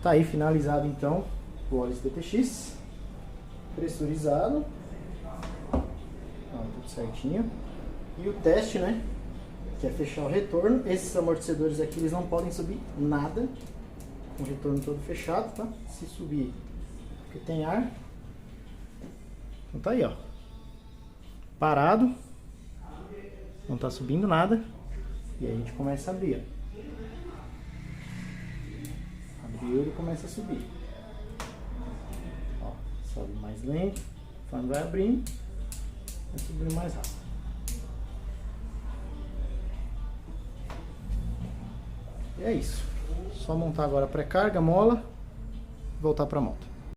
Tá aí finalizado então o óleo DTX, pressurizado, ó, tudo certinho. E o teste, né, que é fechar o retorno. Esses amortecedores aqui, eles não podem subir nada, com o retorno todo fechado, tá? Se subir, porque tem ar. Então tá aí, ó, parado, não tá subindo nada. E aí a gente começa a abrir, ó. Abriu, ele começa a subir. Ó, sobe mais lento, conforme vai abrindo, vai subindo mais rápido. E é isso. Só montar agora a pré-carga, mola, e voltar para a moto.